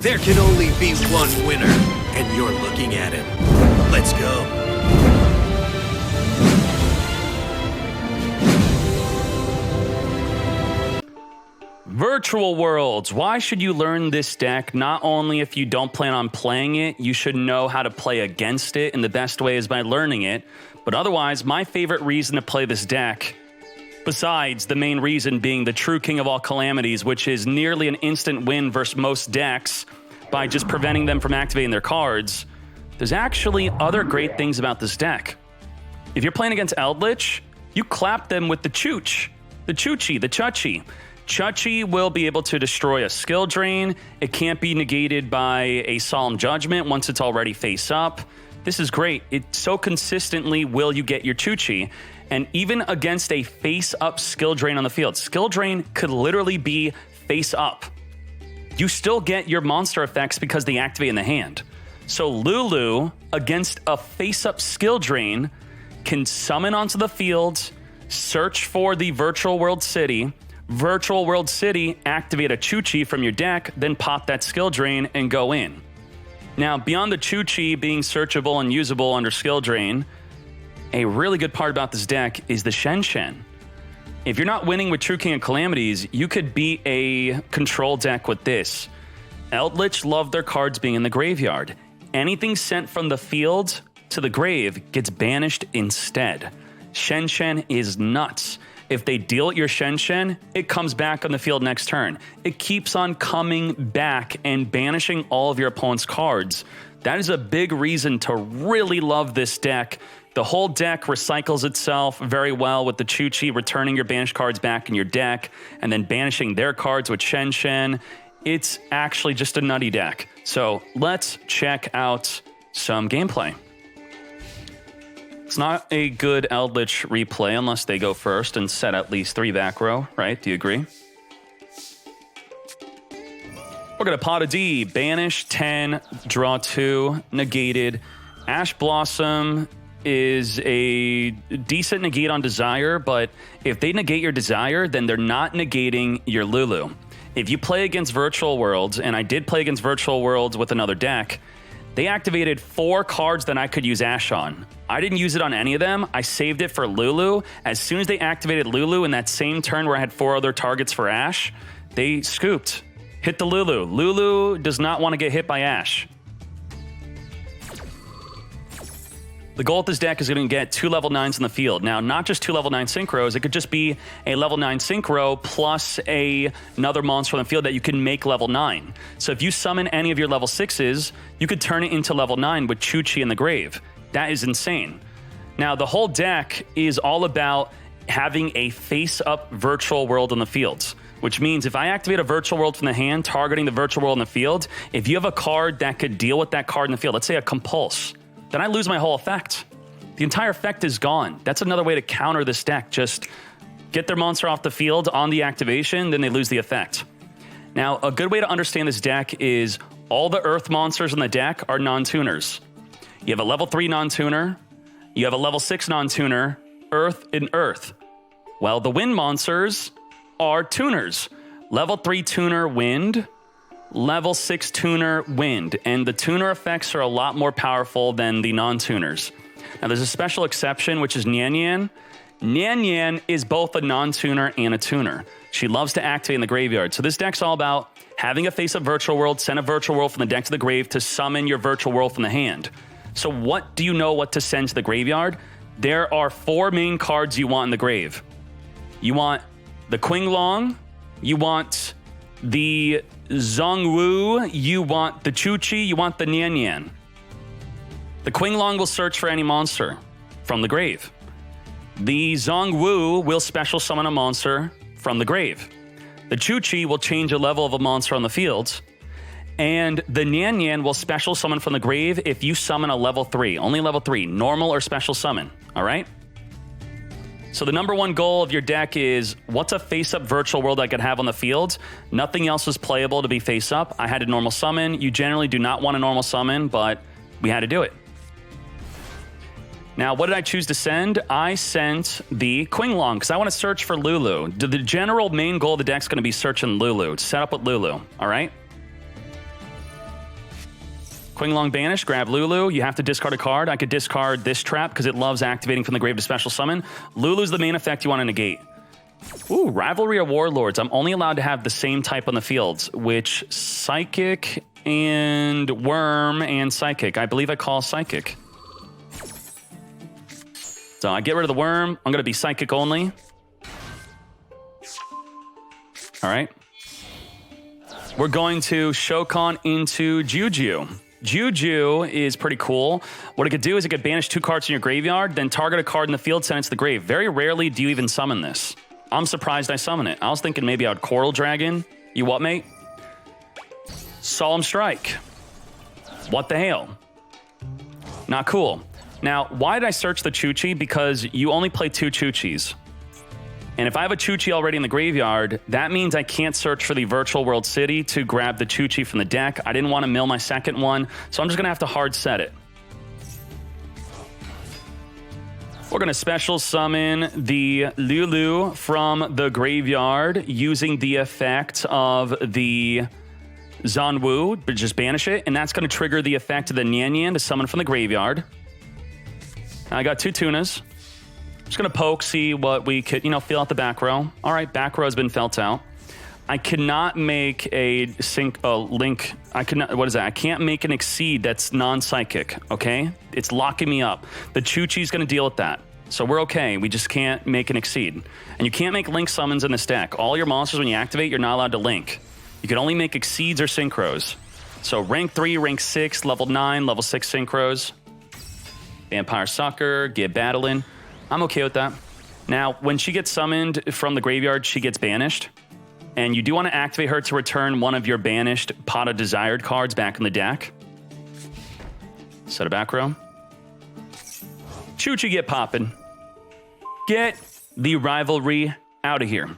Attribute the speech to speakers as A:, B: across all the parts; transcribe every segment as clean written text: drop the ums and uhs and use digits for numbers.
A: There can only be one winner, and you're looking at him. Let's go.
B: Virtual Worlds. Why should you learn this deck? Not only if you don't plan on playing it, you should know how to play against it, and the best way is by learning it. But otherwise, my favorite reason to play this deck, besides the main reason being the true king of all calamities, which is nearly an instant win versus most decks by just preventing them from activating their cards, there's actually other great things about this deck. If you're playing against Eldritch, you clap them with the Chooch, the Choochie, the Chuchi. Chuchi will be able to destroy a skill drain. It can't be negated by a Solemn Judgment once it's already face up. This is great. It so consistently will you get your Chuchi. And even against a face-up skill drain on the field, skill drain could literally be face-up. You still get your monster effects because they activate in the hand. So Lulu, against a face-up skill drain, can summon onto the field, search for the Virtual World City, activate a Chuchi from your deck, then pop that skill drain and go in. Now, beyond the Chuchi being searchable and usable under skill drain, a really good part about this deck is the Shen Shen. If you're not winning with True King of Calamities, you could beat a control deck with this. Eldritch love their cards being in the graveyard. Anything sent from the field to the grave gets banished instead. Shen Shen is nuts. If they deal your Shen Shen, it comes back on the field next turn. It keeps on coming back and banishing all of your opponent's cards. That is a big reason to really love this deck. The whole deck recycles itself very well with the Chuchi returning your banished cards back in your deck and then banishing their cards with Shen Shen. It's actually just a nutty deck. So let's check out some gameplay. It's not a good Eldritch replay unless they go first and set at least 3 back row, right? Do you agree? We're going to pot a D, banish 10, draw 2, negated. Ash Blossom is a decent negate on Desire, but if they negate your Desire, then they're not negating your Lulu. If you play against Virtual Worlds, and I did play against Virtual Worlds with another deck, they activated 4 cards that I could use Ash on. I didn't use it on any of them. I saved it for Lulu. As soon as they activated Lulu in that same turn where I had 4 other targets for Ash, they scooped. Hit the Lulu. Lulu does not want to get hit by Ash. The goal with this deck is going to get 2 level 9s in the field. Now, not just 2 level 9 synchros. It could just be a level 9 synchro plus another monster on the field that you can make level 9. So if you summon any of your level 6s, you could turn it into level 9 with Chuchi in the grave. That is insane. Now, the whole deck is all about having a face-up Virtual World on the field, which means if I activate a Virtual World from the hand, targeting the Virtual World in the field, if you have a card that could deal with that card in the field, let's say a Compulse, then I lose my whole effect. The entire effect is gone. That's another way to counter this deck. Just get their monster off the field on the activation, then they lose the effect. Now, a good way to understand this deck is all the Earth monsters in the deck are non-tuners. You have a level 3 non-tuner, you have a level 6 non-tuner, Earth and Earth. Well, the Wind monsters are tuners. Level 3 tuner, Wind. Level 6 tuner, Wind, and the tuner effects are a lot more powerful than the non-tuners. Now, there's a special exception, which is Nian Nian. Nian Nian is both a non-tuner and a tuner. She loves to activate in the graveyard. So this deck's all about having a face-up Virtual World, send a Virtual World from the deck to the grave to summon your Virtual World from the hand. So what do you know what to send to the graveyard? There are 4 main cards you want in the grave. You want the Qinglong, you want the Zhongwu, you want the Chuchi, you want the Nian Nian. The Qinglong will search for any monster from the grave. The Zhongwu will special summon a monster from the grave. The Chuchi will change a level of a monster on the field. And the Nian Nian will special summon from the grave if you summon a level 3. Only level 3, normal or special summon, all right? So the number 1 goal of your deck is, what's a face-up Virtual World I could have on the field? Nothing else was playable to be face-up. I had a normal summon. You generally do not want a normal summon, but we had to do it. Now, what did I choose to send? I sent the Qinglong, because I want to search for Lulu. The general main goal of the deck is going to be searching Lulu, set up with Lulu, all right? Qinglong Banish, grab Lulu. You have to discard a card. I could discard this trap because it loves activating from the grave to special summon. Lulu's the main effect you want to negate. Ooh, Rivalry of Warlords. I'm only allowed to have the same type on the fields, which Psychic and Worm and Psychic. I believe I call Psychic. So I get rid of the Worm. I'm going to be Psychic only. All right. We're going to Shokan into Yugioh. Yugioh is pretty cool. What it could do is it could banish 2 cards in your graveyard, then target a card in the field, send it to the grave. Very rarely do you even summon this. I'm surprised I summon it. I was thinking maybe I would Coral Dragon. You what, mate? Solemn Strike. What the hell? Not cool. Now, why did I search the Chuchi? Because you only play 2 Chuchis. And if I have a Chuchi already in the graveyard, that means I can't search for the Virtual World City to grab the Chuchi from the deck. I didn't want to mill my second one, so I'm just going to have to hard set it. We're going to special summon the Lulu from the graveyard using the effect of the Zanwu, but just banish it, and that's going to trigger the effect of the Nian Nian to summon from the graveyard. I got 2 tunas. Just going to poke, see what we could, feel out the back row. All right, back row has been felt out. I cannot make a link. I cannot, what is that? I can't make an exceed that's non-psychic, okay? It's locking me up. The Chuchi's going to deal with that. So we're okay. We just can't make an exceed. And you can't make link summons in this deck. All your monsters, when you activate, you're not allowed to link. You can only make exceeds or synchros. So rank 3, rank 6, level 9, level 6 synchros. Vampire Sucker, get battling. I'm okay with that. Now, when she gets summoned from the graveyard, she gets banished. And you do want to activate her to return one of your banished Pot of Desired cards back in the deck. Set a back row. Chuchi, get poppin'. Get the rivalry out of here.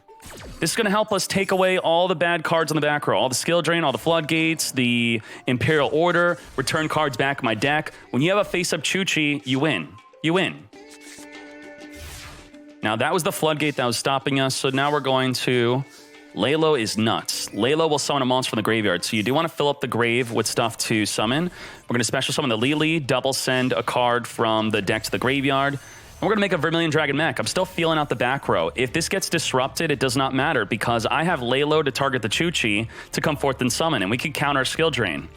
B: This is going to help us take away all the bad cards on the back row. All the skill drain, all the floodgates, the Imperial Order, return cards back in my deck. When you have a face-up Chuchi, you win. You win. Now, that was the floodgate that was stopping us, so now we're going to... Lalo is nuts. Lalo will summon a monster from the graveyard, so you do want to fill up the grave with stuff to summon. We're going to special summon the Lili, double send a card from the deck to the graveyard, and we're going to make a Vermilion Dragon mech. I'm still feeling out the back row. If this gets disrupted, it does not matter, because I have Lalo to target the Chuchi to come forth and summon, and we can counter skill drain.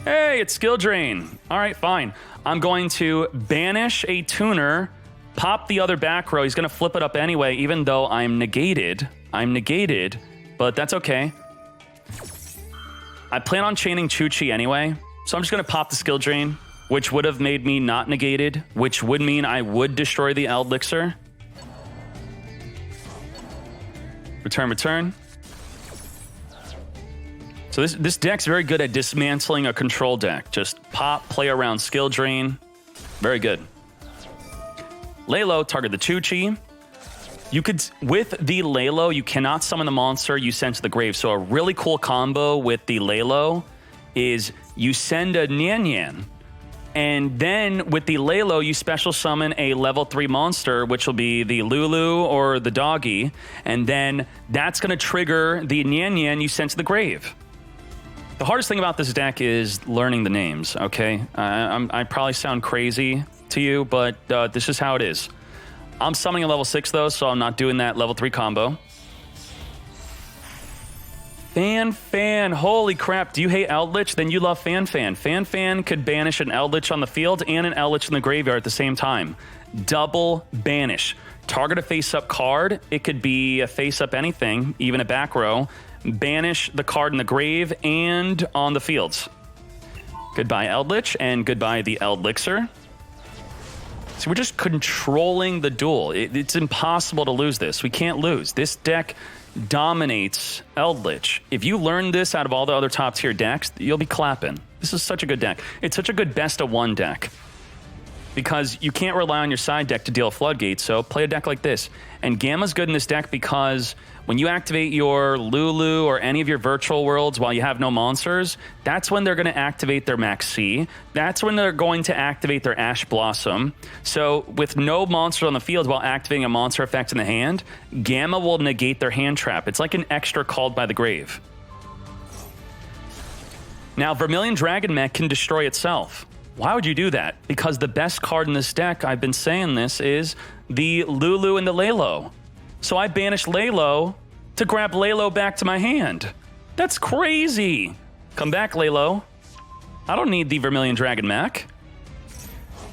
B: Hey, it's skill drain. All right, fine. I'm going to banish a tuner, pop the other back row. He's going to flip it up anyway, even though I'm negated. I'm negated, but that's okay. I plan on chaining Chuchi anyway, so I'm just going to pop the skill drain, which would have made me not negated, which would mean I would destroy the Elixir. Return, return. So this deck's very good at dismantling a control deck. Just pop, play around skill drain. Very good. Lalo, target the Chuchi. You could, with the Lalo, you cannot summon the monster you send to the grave. So a really cool combo with the Lalo is you send a Nian Nian, and then with the Lalo, you special summon a level 3 monster, which will be the Lulu or the doggy, and then that's going to trigger the Nian Nian you sent to the grave. The hardest thing about this deck is learning the names, okay? I probably sound crazy to you, but this is how it is. I'm summoning a level 6, though, so I'm not doing that level 3 combo. Fan. Holy crap. Do you hate Eldritch? Then you love Fan. Fan could banish an Eldritch on the field and an Eldritch in the graveyard at the same time. Double banish. Target a face-up card. It could be a face-up anything, even a back row. Banish the card in the grave and on the fields. Goodbye, Eldritch, and goodbye, the Elixir. So we're just controlling the duel. It's impossible to lose this. We can't lose. This deck dominates Eldritch. If you learn this out of all the other top tier decks, you'll be clapping. This is such a good deck. It's such a good best of 1 deck. Because you can't rely on your side deck to deal floodgates, so play a deck like this. And Gamma's good in this deck because when you activate your Lulu or any of your virtual worlds while you have no monsters, that's when they're going to activate their Max C. That's when they're going to activate their Ash Blossom. So with no monsters on the field while activating a monster effect in the hand, Gamma will negate their hand trap. It's like an extra called by the grave. Now, Vermilion Dragon Mech can destroy itself. Why would you do that? Because the best card in this deck, I've been saying this, is the Lulu and the Lalo. So I banished Lalo to grab Lalo back to my hand. That's crazy. Come back, Lalo. I don't need the Vermilion Dragon Mech.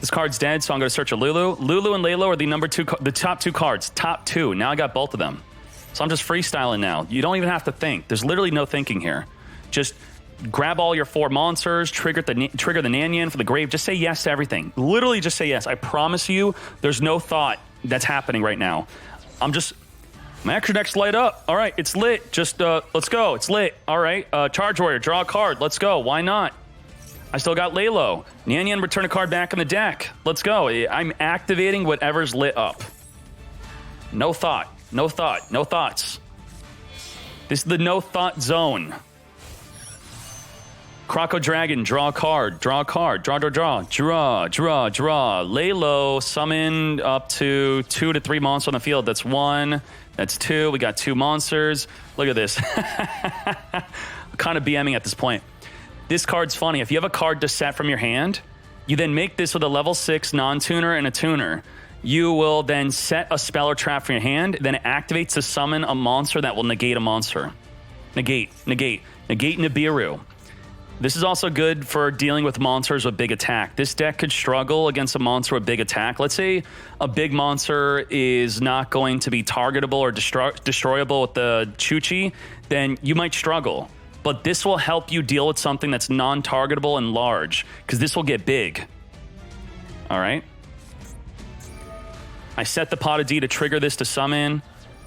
B: This card's dead, so I'm going to search a Lulu. Lulu and Lalo are the top two cards. Top two. Now I got both of them. So I'm just freestyling now. You don't even have to think. There's literally no thinking here. Just grab all your 4 monsters, trigger the Nyan for the grave. Just say yes to everything. Literally just say yes. I promise you, there's no thought that's happening right now. My extra deck's light up. All right, it's lit. Just, let's go. It's lit. All right, Charge Warrior, draw a card. Let's go. Why not? I still got Lalo. Nyan, return a card back in the deck. Let's go. I'm activating whatever's lit up. No thought. No thought. No thoughts. This is the no thought zone. Croco Dragon, draw a card. Draw a card. Draw, draw, draw. Draw, draw, draw. Lalo, summon up to 2 to 3 monsters on the field. That's 1. That's 2. We got 2 monsters. Look at this. I'm kind of BMing at this point. This card's funny. If you have a card to set from your hand, you then make this with a level 6 non-tuner and a tuner. You will then set a spell or trap from your hand, then it activates to summon a monster that will negate a monster. Negate, negate, negate Nibiru. This is also good for dealing with monsters with big attack. This deck could struggle against a monster with big attack. Let's say a big monster is not going to be targetable or destroyable with the Chuchi, then you might struggle. But this will help you deal with something that's non-targetable and large, because this will get big. All right. I set the Pot of D to trigger this to summon.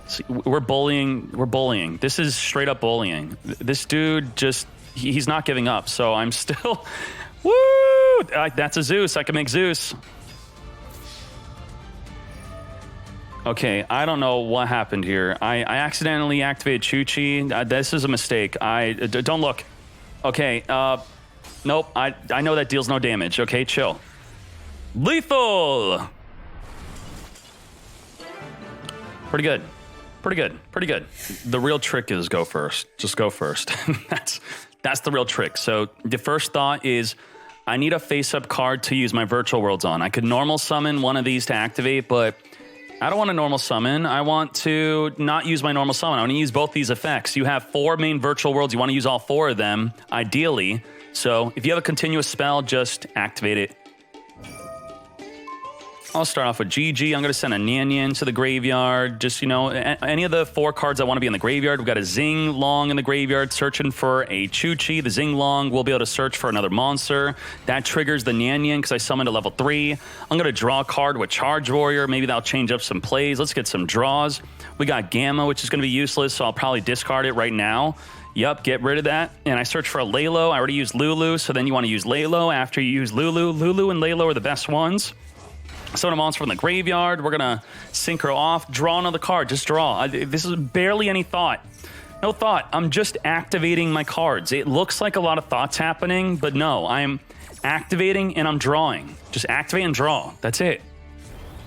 B: See, we're bullying. We're bullying. This is straight up bullying. This dude just, he's not giving up. So I'm still, woo! That's a Zeus. I can make Zeus. Okay, I don't know what happened here. I accidentally activated Chuchi. This is a mistake. Don't look. Okay, nope. I know that deals no damage. Okay, chill. Lethal! Pretty good. Pretty good. Pretty good. The real trick is go first. Just go first. That's the real trick. So the first thought is I need a face-up card to use my virtual worlds on. I could normal summon one of these to activate, but I don't want a normal summon. I want to not use my normal summon. I want to use both these effects. You have 4 main virtual worlds. You want to use all 4 of them, ideally. So if you have a continuous spell, just activate it. I'll start off with GG. I'm going to send a Nyan to the graveyard. Just, you know, any of the 4 cards I want to be in the graveyard. We've got a Zing Long in the graveyard searching for a Chuchi. The Zing Long will be able to search for another monster. That triggers the Nyan because I summoned a level 3. I'm going to draw a card with Charge Warrior. Maybe that'll change up some plays. Let's get some draws. We got Gamma, which is going to be useless, so I'll probably discard it right now. Yep, get rid of that. And I search for a Lalo. I already used Lulu, so then you want to use Lalo after you use Lulu. Lulu and Lalo are the best ones. Summon a monster from the graveyard. We're going to synchro off. Draw another card. Just draw. This is barely any thought. No thought. I'm just activating my cards. It looks like a lot of thoughts happening, but no. I'm activating and I'm drawing. Just activate and draw. That's it.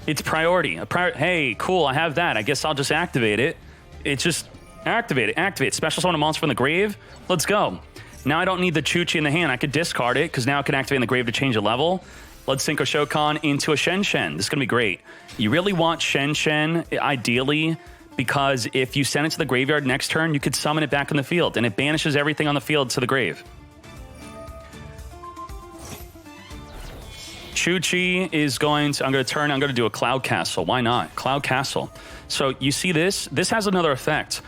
B: It's priority. Hey, cool. I have that. I guess I'll just activate it. It's just activate it. Activate. Special summon a monster from the grave. Let's go. Now I don't need the Chuchi in the hand. I could discard it because now I can activate in the grave to change the level. Let's sync a Shokan into a Shen Shen. This is going to be great. You really want Shen Shen, ideally, because if you send it to the graveyard next turn, you could summon it back in the field, and it banishes everything on the field to the grave. Chuchi is going to, I'm going to do a Cloud Castle. Why not? Cloud Castle. So you see this? This has another effect.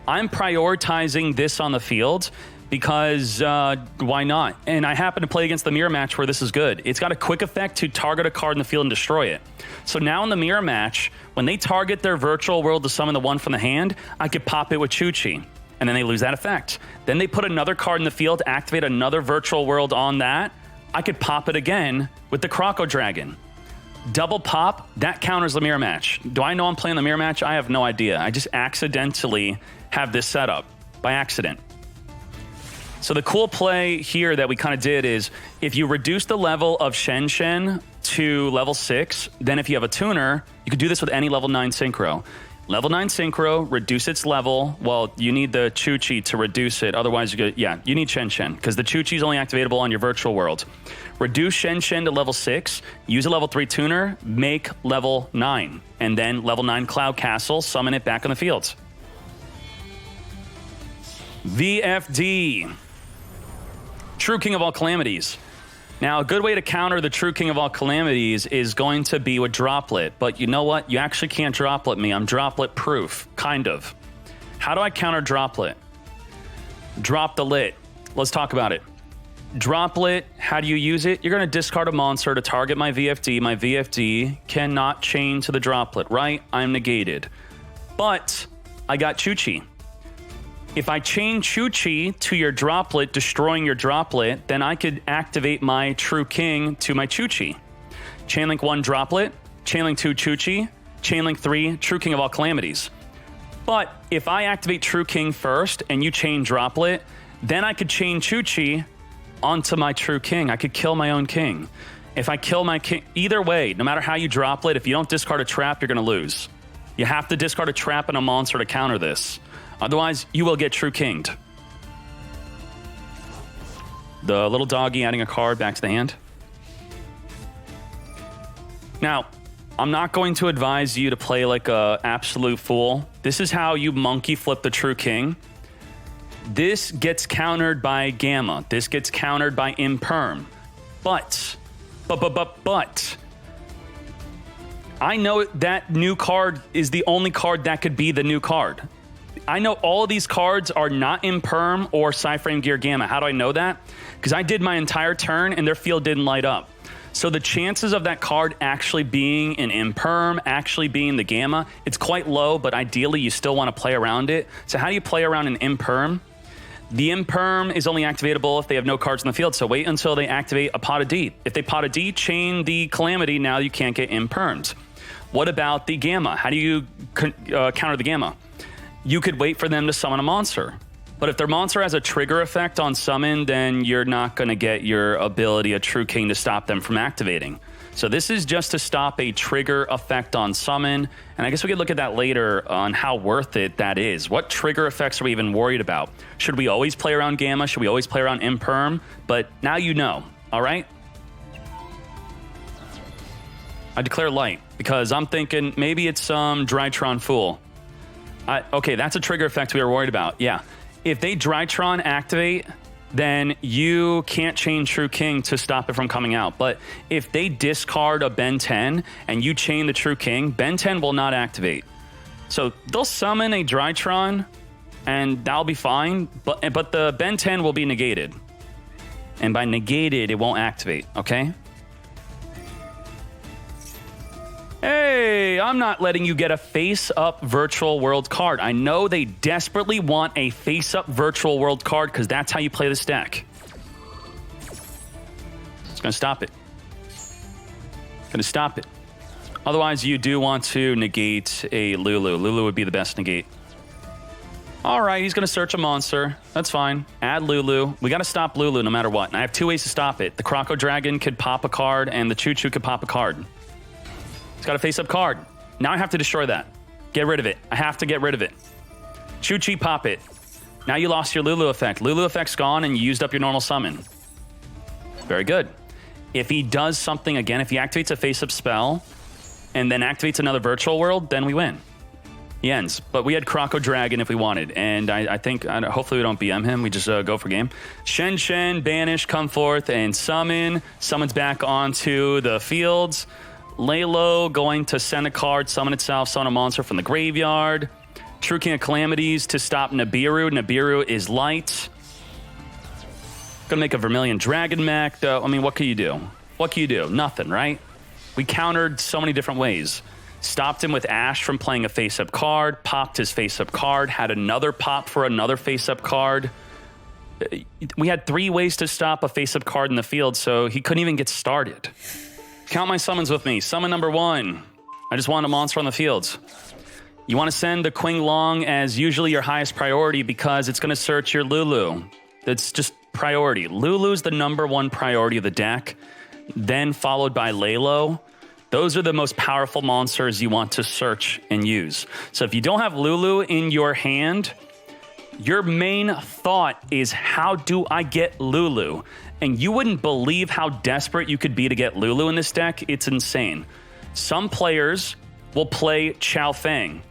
B: I'm prioritizing this on the field because why not? And I happen to play against the mirror match where this is good. It's got a quick effect to target a card in the field and destroy it. So now in the mirror match, when they target their virtual world to summon the one from the hand, I could pop it with Chuchi, and then they lose that effect. Then they put another card in the field, activate another virtual world on that. I could pop it again with the Croco Dragon. Double pop, that counters the mirror match. Do I know I'm playing the mirror match? I have no idea. I just accidentally have this set up by accident. So the cool play here that we kind of did is if you reduce the level of Shen Shen to level 6, then if you have a tuner, you could do this with any level 9 synchro. Level 9 Synchro, reduce its level. Well, you need the Chu-Chi to reduce it. Otherwise, you need Shen-Shen, because the Chu-Chi is only activatable on your virtual world. Reduce Shen-Shen to level 6, use a level 3 tuner, make level 9. And then level 9 Cloud Castle, summon it back on the field. VFD. True King of all Calamities. Now, a good way to counter the True King of all Calamities is going to be with Droplet. But you know what? You actually can't Droplet me. I'm Droplet proof, kind of. How do I counter Droplet? Drop the lit. Let's talk about it. Droplet, how do you use it? You're going to discard a monster to target my VFD. My VFD cannot chain to the Droplet, right? I'm negated. But I got Chu-Chi. If I chain Chu-Chi to your Droplet, destroying your Droplet, then I could activate my True King to my Chu-Chi. Chainlink 1 Droplet, Chainlink 2 Chu-Chi, Chainlink 3 True King of all Calamities. But if I activate True King first and you chain Droplet, then I could chain Chu-Chi onto my True King. I could kill my own king. If I kill my king, either way, no matter how you Droplet, if you don't discard a trap, you're going to lose. You have to discard a trap and a monster to counter this. Otherwise, you will get True Kinged. The little doggy adding a card back to the hand. Now, I'm not going to advise you to play like a absolute fool. This is how you monkey flip the True King. This gets countered by Gamma. This gets countered by Imperm. But, I know that new card is the only card that could be the new card. I know all of these cards are not Imperm or Psyframe Gear Gamma. How do I know that? Because I did my entire turn and their field didn't light up. So the chances of that card actually being an Imperm, actually being the Gamma, it's quite low, but ideally you still want to play around it. So how do you play around an Imperm? The Imperm is only activatable if they have no cards in the field, so wait until they activate a Pot of D. If they Pot of D, chain the Calamity, now you can't get Imperms. What about the Gamma? How do you counter the Gamma? You could wait for them to summon a monster. But if their monster has a trigger effect on summon, then you're not going to get your ability, a True King, to stop them from activating. So this is just to stop a trigger effect on summon. And I guess we could look at that later on how worth it that is. What trigger effects are we even worried about? Should we always play around Gamma? Should we always play around Imperm? But now you know, all right? I declare light because I'm thinking maybe it's some Drytron Fool. Okay, that's a trigger effect we were worried about. Yeah. If they Drytron activate, then you can't chain True King to stop it from coming out. But if they discard a Ben 10 and you chain the True King, Ben 10 will not activate. So they'll summon a Drytron and that'll be fine. But the Ben 10 will be negated. And by negated, it won't activate, okay? Hey, I'm not letting you get a face-up virtual world card. I know they desperately want a face-up virtual world card because that's how you play this deck. It's going to stop it. Going to stop it. Otherwise, you do want to negate a Lulu. Lulu would be the best negate. All right, he's going to search a monster. That's fine. Add Lulu. We got to stop Lulu no matter what. And I have two ways to stop it. The Croco Dragon could pop a card, and the Choo-Choo could pop a card. It's got a face-up card. Now I have to destroy that. Get rid of it. I have to get rid of it. Chu-Chi, pop it. Now you lost your Lulu effect. Lulu effect's gone and you used up your normal summon. Very good. If he does something again, if he activates a face-up spell and then activates another virtual world, then we win. He ends. But we had Croco Dragon if we wanted. And I think, hopefully we don't BM him. We just go for game. Shen, banish, come forth, and summon. Summons back onto the fields. Laylo going to send a card, summon itself, summon a monster from the graveyard. True King of Calamities to stop Nibiru. Nibiru is light. Gonna make a Vermilion Dragon mech. I mean, what can you do? What can you do? Nothing, right? We countered so many different ways. Stopped him with Ash from playing a face-up card, popped his face-up card, had another pop for another face-up card. We had 3 ways to stop a face-up card in the field, so he couldn't even get started. Count my summons with me. Summon number 1. I just want a monster on the field. You want to send the Qing Long as usually your highest priority because it's going to search your Lulu. That's just priority. Lulu's the number 1 priority of the deck, then followed by Laylo. Those are the most powerful monsters you want to search and use. So if you don't have Lulu in your hand, your main thought is, how do I get Lulu? And you wouldn't believe how desperate you could be to get Lulu in this deck. It's insane. Some players will play Chao Feng.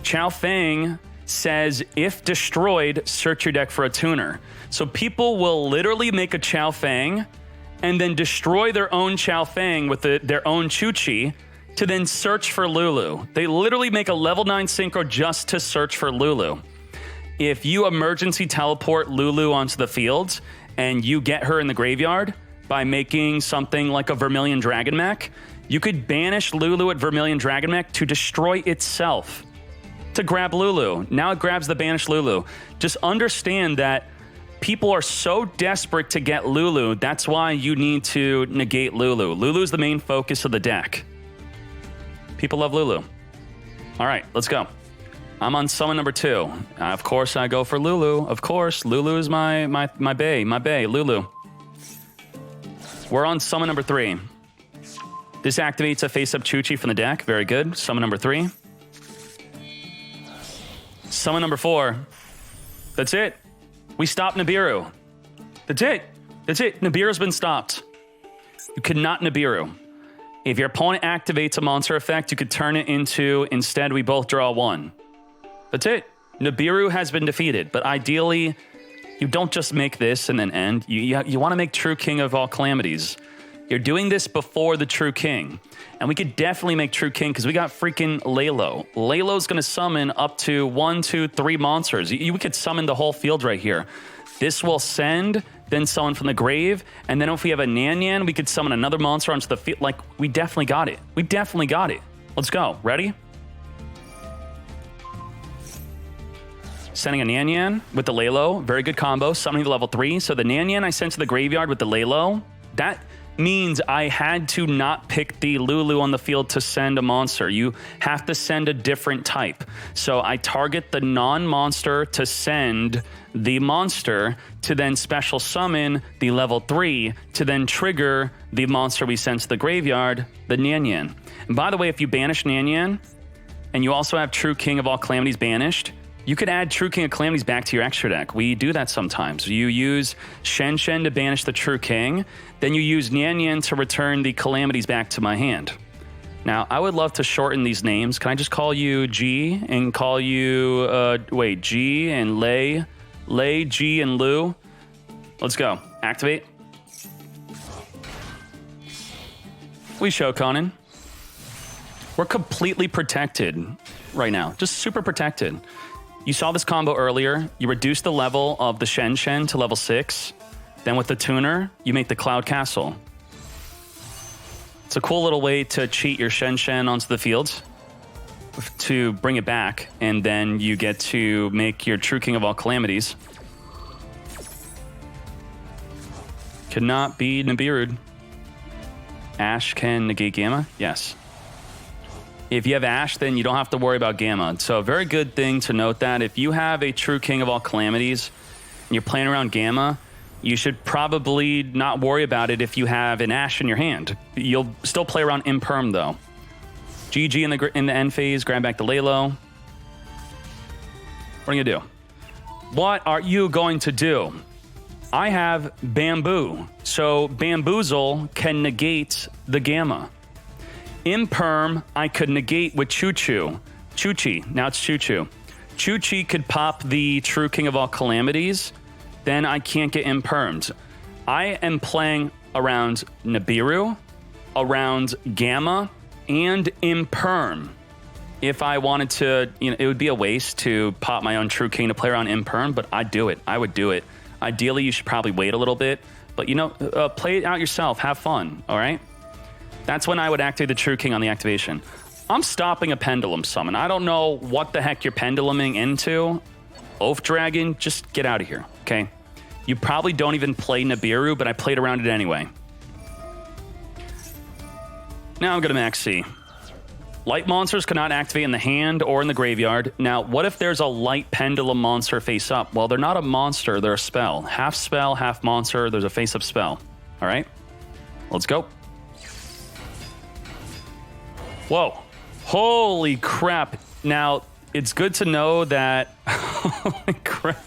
B: Chao Feng says, if destroyed, search your deck for a tuner. So people will literally make a Chao Feng and then destroy their own Chao Feng with their own Chu-Chi to then search for Lulu. They literally make a level 9 synchro just to search for Lulu. If you emergency teleport Lulu onto the field and you get her in the graveyard by making something like a Vermilion Dragon Mech, you could banish Lulu at Vermilion Dragon Mech to destroy itself to grab Lulu. Now it grabs the banished Lulu. Just understand that people are so desperate to get Lulu, that's why you need to negate Lulu. Lulu is the main focus of the deck. People love Lulu. All right, let's go. I'm on summon number 2. Of course, I go for Lulu. Of course, Lulu is my bae, Lulu. We're on summon number 3. This activates a face-up Chu-Chi from the deck. Very good. Summon number 3. Summon number 4. That's it. We stopped Nibiru. That's it. That's it. Nibiru's been stopped. You cannot Nibiru. If your opponent activates a monster effect, you could turn it into, instead, we both draw 1. That's it. Nibiru has been defeated. But ideally, you don't just make this and then end. You want to make True King of all Calamities. You're doing this before the True King. And we could definitely make True King because we got freaking Lalo. Lalo's going to summon up to 1, 2, 3 monsters. We could summon the whole field right here. This will send, then summon from the grave. And then if we have a Nyan, we could summon another monster onto the field. Like, we definitely got it. We definitely got it. Let's go. Ready? Sending a Nyan with the Lalo. Very good combo. Summoning to level 3. So the Nyan I sent to the graveyard with the Lalo, that means I had to not pick the Lulu on the field to send a monster. You have to send a different type. So I target the non-monster to send the monster to then special summon the level 3 to then trigger the monster we sent to the graveyard, the Nyan. And by the way, if you banish Nyan and you also have True King of all Calamities banished, you could add True King of Calamities back to your extra deck. We do that sometimes. You use Shen Shen to banish the True King, then you use Nyan to return the Calamities back to my hand. Now, I would love to shorten these names. Can I just call you G and call you, G and Lei, G and Lu? Let's go. Activate. We show Conan. We're completely protected right now. Just super protected. You saw this combo earlier. You reduce the level of the Shen Shen to level 6. Then with the tuner, you make the Cloud Castle. It's a cool little way to cheat your Shen Shen onto the field to bring it back. And then you get to make your True King of all Calamities. Cannot be Nibiru'd. Ash can negate Gamma? Yes. If you have Ash, then you don't have to worry about Gamma. So a very good thing to note that if you have a True King of all Calamities and you're playing around Gamma, you should probably not worry about it if you have an Ash in your hand. You'll still play around Imperm, though. GG in the end phase, grab back the Lalo. What are you going to do? What are you going to do? I have Bamboo. So Bamboozle can negate the Gamma. Imperm, I could negate with Chu-Chi. Now it's Chu-Chi. Chu-Chi could pop the True King of all Calamities. Then I can't get Impermed. I am playing around Nibiru, around Gamma, and Imperm. If I wanted to, it would be a waste to pop my own True King to play around Imperm, but I'd do it. I would do it. Ideally, you should probably wait a little bit. But, play it out yourself. Have fun, all right? That's when I would activate the True King on the activation. I'm stopping a Pendulum summon. I don't know what the heck you're penduluming into. Oath Dragon, just get out of here, okay? You probably don't even play Nibiru, but I played around it anyway. Now I'm going to max C. Light monsters cannot activate in the hand or in the graveyard. Now, what if there's a light pendulum monster face up? Well, they're not a monster, they're a spell. Half spell, half monster, there's a face up spell. All right, let's go. Whoa. Holy crap. Now, it's good to know that... Holy crap.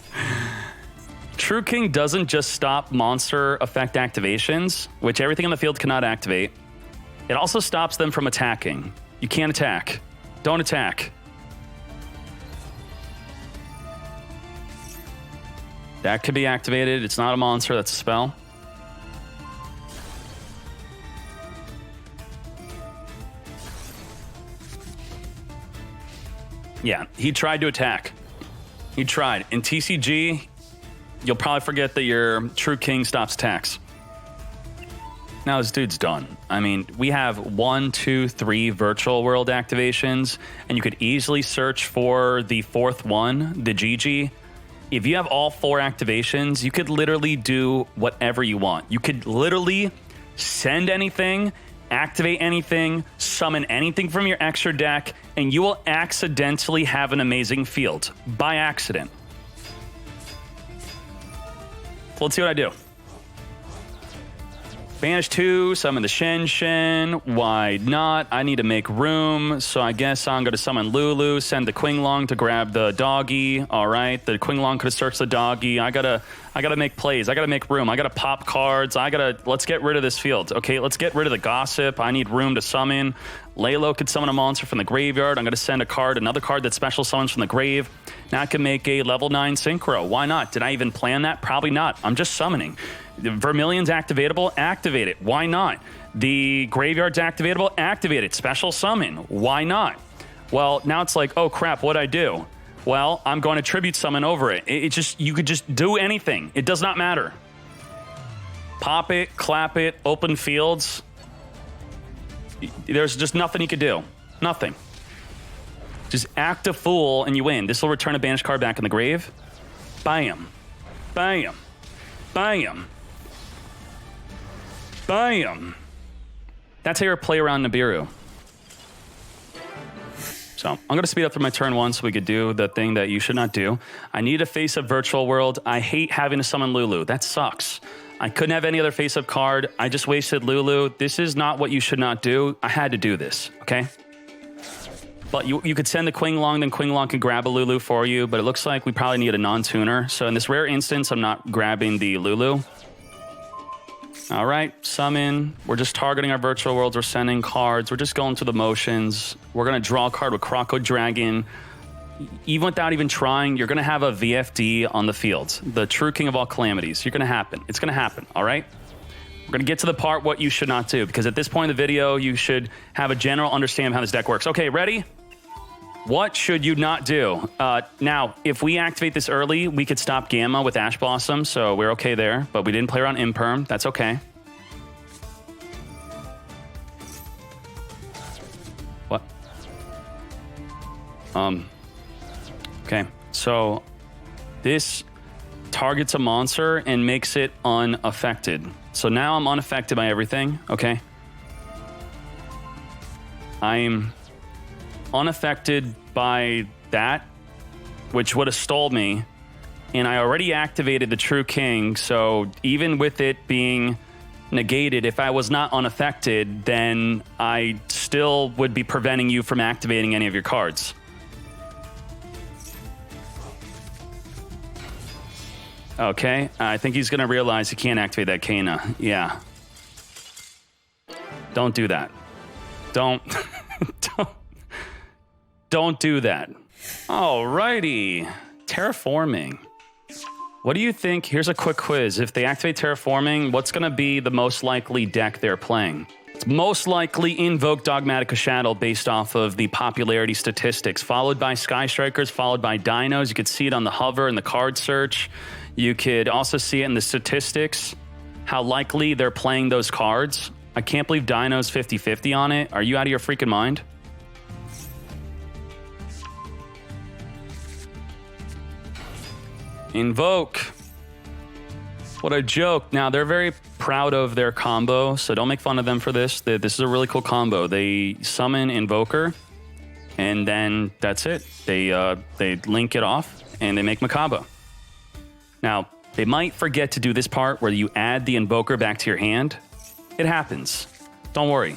B: True King doesn't just stop monster effect activations, which everything on the field cannot activate. It also stops them from attacking. You can't attack. Don't attack. That could be activated. It's not a monster, that's a spell. Yeah, he tried to attack. He tried. In TCG, you'll probably forget that your True King stops attacks. Now this dude's done. I mean, we have 1, 2, 3 virtual world activations, and you could easily search for the 4th one, the GG. If you have all 4 activations, you could literally do whatever you want. You could literally send anything, activate anything, summon anything from your extra deck, and you will accidentally have an amazing field. By accident. Let's see what I do. Banish 2, summon the Shen. Why not? I need to make room, so I guess I'm going to summon Lulu, send the Qinglong to grab the doggy. All right, the Qinglong could have searched the doggy. I gotta make plays. I gotta make room. I gotta pop cards. Let's get rid of this field. Okay, let's get rid of the Gossip. I need room to summon. Laylo could summon a monster from the graveyard. I'm gonna send another card that special summons from the grave. Now I can make a level 9 Synchro. Why not? Did I even plan that? Probably not. I'm just summoning. Vermilion's activatable, activate it. Why not? The graveyard's activatable, activate it. Special summon. Why not? Well, now it's like, oh crap, what'd I do? Well, I'm going to tribute summon over it. You could just do anything. It does not matter. Pop it, clap it, open fields. There's just nothing you could do. Nothing. Just act a fool and you win. This will return a banished card back in the grave. Bam. Bam. Bam. Bam. That's how you play around Nibiru. So I'm going to speed up through my turn 1 so we could do the thing that you should not do. I need a face-up virtual world. I hate having to summon Lulu. That sucks. I couldn't have any other face-up card. I just wasted Lulu. This is not what you should not do. I had to do this, okay? But you could send the Qinglong, then Qinglong can grab a Lulu for you, but it looks like we probably need a non-tuner. So in this rare instance, I'm not grabbing the Lulu. All right, summon. We're just targeting our virtual worlds. We're sending cards. We're just going through the motions. We're going to draw a card with Croco Dragon. Even without even trying, you're going to have a VFD on the field. The True King of all Calamities. You're going to happen. It's going to happen, all right? We're going to get to the part what you should not do, because at this point in the video, you should have a general understanding of how this deck works. Okay, ready? What should you not do? Now, if we activate this early, we could stop Gamma with Ash Blossom, so we're okay there. But we didn't play around Imperm. That's okay. What? Okay, so this targets a monster and makes it unaffected. So now I'm unaffected by everything, okay? I'm unaffected by that, which would have stole me, and I already activated the True King, so even with it being negated, if I was not unaffected, then I still would be preventing you from activating any of your cards. Okay, I think he's going to realize he can't activate that Kana. Yeah. Don't do that. Don't do that. Alrighty. Terraforming. What do you think? Here's a quick quiz. If they activate Terraforming, what's going to be the most likely deck they're playing? It's most likely Invoke Dogmatica Shadow based off of the popularity statistics, followed by Sky Strikers, followed by Dinos. You could see it on the hover and the card search. You could also see it in the statistics, how likely they're playing those cards. I can't believe Dino's 50-50 on it. Are you out of your freaking mind? Invoke. What a joke. Now, they're very proud of their combo, so don't make fun of them for this. This is a really cool combo. They summon Invoker, and then that's it. They link it off, and they make Makaba. Now, they might forget to do this part where you add the Invoker back to your hand. It happens. Don't worry.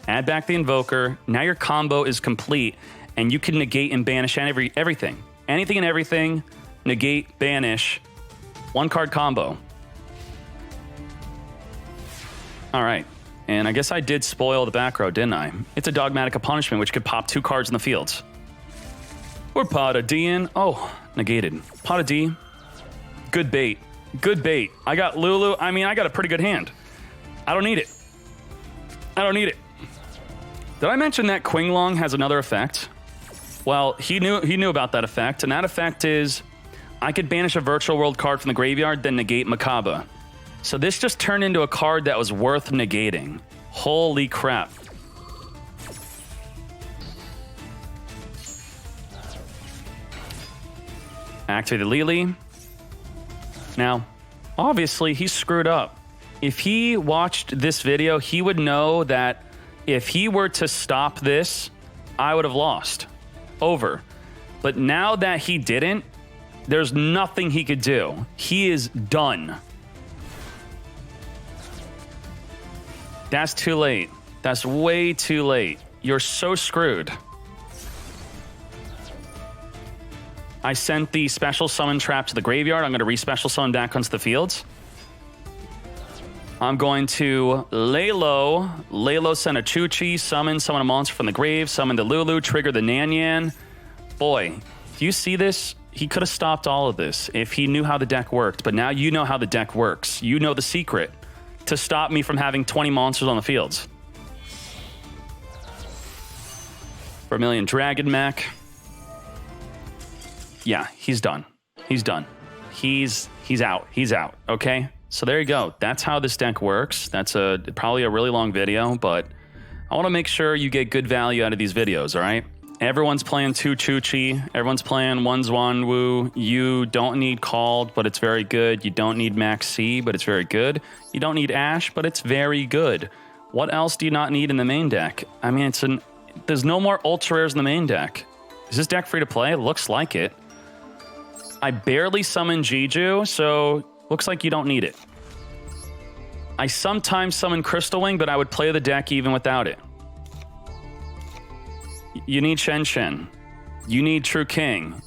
B: Add back the Invoker. Now your combo is complete, and you can negate and banish everything. Anything and everything, negate, banish, 1-card combo. All right. And I guess I did spoil the back row, didn't I? It's a Dogmatic Punishment, which could pop 2 cards in the fields. We're pot of D in. Oh, negated. Pot of D. Good bait. Good bait. I got Lulu. I mean, I got a pretty good hand. I don't need it. I don't need it. Did I mention that Qinglong has another effect? Well, he knew about that effect, and that effect is I could banish a Virtual World card from the graveyard, then negate Macabre. So this just turned into a card that was worth negating. Holy crap. Activate the Lily. Now, obviously, he's screwed up. If he watched this video, he would know that if he were to stop this, I would have lost. Over. But now that he didn't, there's nothing he could do. He is done. That's too late. That's way too late. You're so screwed. I sent the special summon trap to the graveyard. I'm going to re-special summon back onto the fields. I'm going to lay low. Lay low, send a Chuchi, summon a monster from the grave, summon the Lulu, trigger the Nanyan. Boy, do you see this? He could have stopped all of this if he knew how the deck worked, but now you know how the deck works. You know the secret to stop me from having 20 monsters on the fields. Vermilion Dragon Mech. Yeah, he's done. He's done. He's out. He's out. Okay? So there you go. That's how this deck works. That's probably a really long video, but I want to make sure you get good value out of these videos, all right? Everyone's playing 2 Chuchi. Everyone's playing 1 Zwanwu. You don't need Called, but it's very good. You don't need Max C, but it's very good. You don't need Ash, but it's very good. What else do you not need in the main deck? I mean, there's no more ultra rares in the main deck. Is this deck free to play? It looks like it. I barely summon yugioh, so looks like you don't need it. I sometimes summon Crystal Wing, but I would play the deck even without it. You need Shen Shen. You need True King.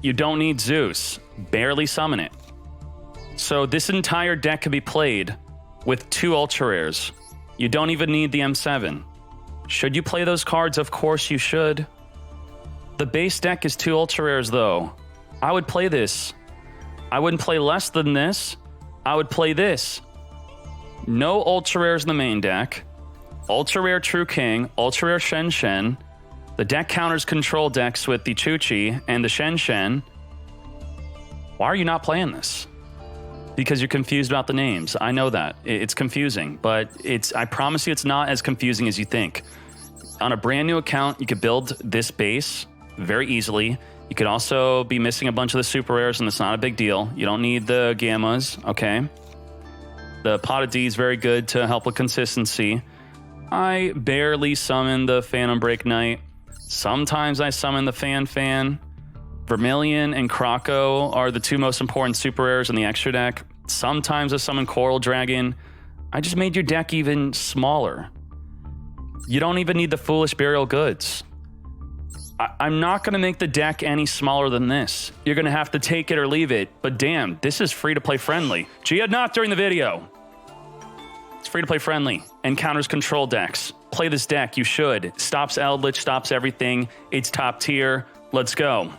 B: You don't need Zeus. Barely summon it. So this entire deck could be played with 2 ultra rares. You don't even need the M7. Should you play those cards? Of course you should. The base deck is 2 ultra rares though. I would play this. I wouldn't play less than this. I would play this. No ultra rares in the main deck. Ultra rare True King. Ultra rare Shen Shen. The deck counters control decks with the Chuchi and the Shen Shen. Why are you not playing this? Because you're confused about the names. I know that. It's confusing, but I promise you it's not as confusing as you think. On a brand new account, you could build this base very easily. You could also be missing a bunch of the super rares, and it's not a big deal. You don't need the gammas, okay? The Pot of D is very good to help with consistency. I barely summon the Phantom Break Knight. Sometimes I summon the Fan. Vermilion and Croco are the 2 most important super rares in the extra deck. Sometimes I summon Coral Dragon. I just made your deck even smaller. You don't even need the Foolish Burial Goods. I'm not going to make the deck any smaller than this. You're going to have to take it or leave it. But damn, this is free to play friendly. Gia, not during the video. It's free to play friendly and counters control decks. Play this deck, you should. Stops Eldritch, stops everything. It's top tier. Let's go.